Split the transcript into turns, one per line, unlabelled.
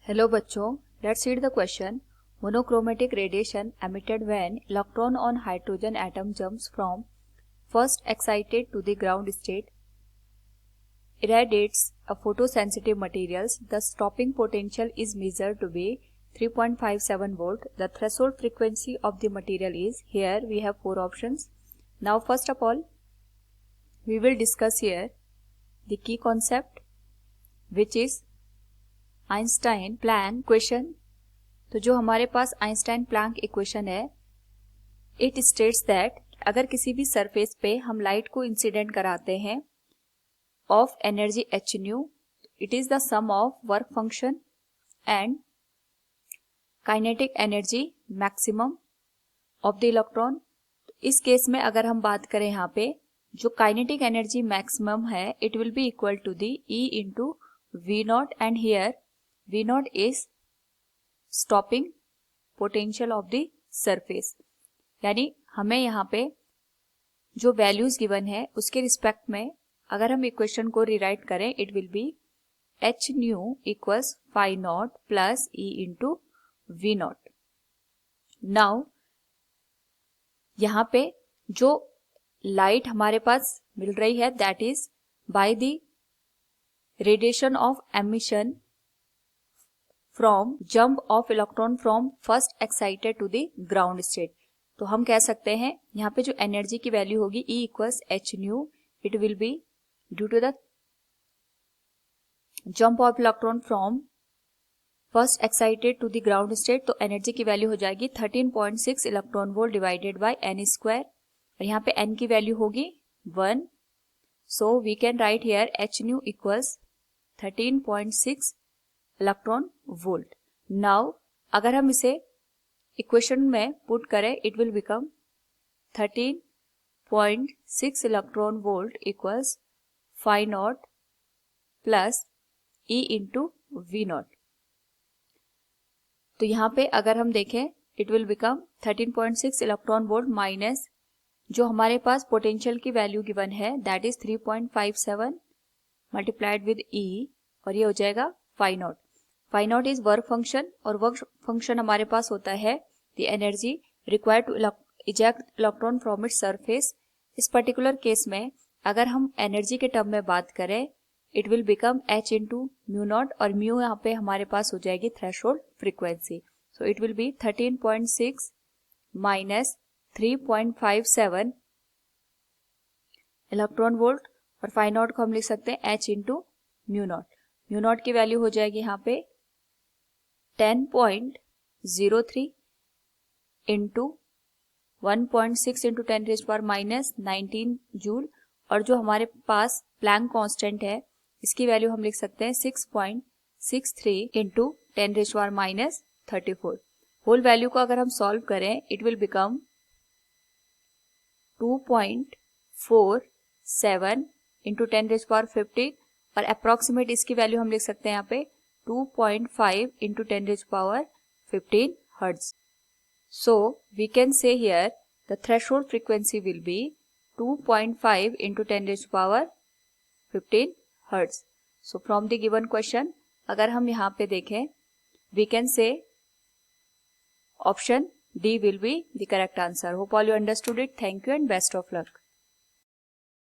Hello बच्चों, let's read the question. Monochromatic radiation emitted when electron on hydrogen atom jumps from first excited to the ground state irradiates a photosensitive materials. The stopping potential is measured to be 3.57 volt. The threshold frequency of the material is, here we have four options. Now first of all, we will discuss here the key concept, which is Einstein Planck equation. तो जो हमारे पास Einstein Planck equation है, it states that अगर किसी भी surface पे हम लाइट को इंसिडेंट कराते हैं of energy h nu, it is the sum of work function and kinetic energy maximum of the electron. इस केस में अगर हम बात करें यहाँ पे जो काइनेटिक एनर्जी मैक्सिमम है, it will be equal to the E into v naught, and here V naught is stopping potential of the surface. यानी हमें यहाँ पे जो वैल्यूज गिवन है उसके रिस्पेक्ट में अगर हम इक्वेशन को रिराइट करें, it will be h nu equals phi naught plus e into v naught. Now यहाँ पे जो लाइट हमारे पास मिल रही है, that is by the radiation of emission from jump of electron from first excited to the ground state. तो हम कह सकते हैं यहाँ पे जो एनर्जी की वैल्यू होगी E equals h nu, it will be due to the jump of electron from first excited to the ground state. तो एनर्जी की वैल्यू हो जाएगी 13.6 electron volt divided by n square, और यहाँ पे एन की वैल्यू होगी 1. So we can write here h nu equals 13.6 electron volt. Now अगर हम इसे इक्वेशन में पुट करें, it will become 13.6 electron volt equals phi naught plus E into v naught. तो यहाँ पे अगर हम देखें, it will become 13.6 electron volt minus जो हमारे पास पोटेंशियल की वैल्यू गिवन है, that is 3.57 multiplied with E, और ये हो जाएगा phi naught. Phi naught is work function, और वर्क फंक्शन हमारे पास होता है the energy required to eject electron from its surface. इस पर्टिकुलर केस में अगर हम एनर्जी के टर्म में बात करें, it will become H into mu naught, और म्यू यहाँ पे हमारे पास हो जाएगी threshold frequency. So it will B 13.6 minus 3.57 electron volt, और फाई नॉट को हम लिख सकते हैं H into mu naught. Mu naught की वैल्यू हो जाएगी यहाँ पे 10.03 into 1.6 into 10 raise power minus 19 joule, और जो हमारे पास प्लैंक कांस्टेंट है इसकी वैल्यू हम लिख सकते हैं 6.63 into 10 raise power minus 34. Whole value को अगर हम सॉल्व करें, it will become 2.47 into 10 raise power 15, और अप्रॉक्सीमेट इसकी वैल्यू हम लिख सकते हैं यहाँ पे 2.5 into 10 raise power 15 hertz. So we can say here the threshold frequency will be 2.5 into 10 raise power 15 hertz. So from the given question अगर हम यहाँ पे देखें, we can say option D will be the correct answer. Hope all you understood it. Thank you and best of luck.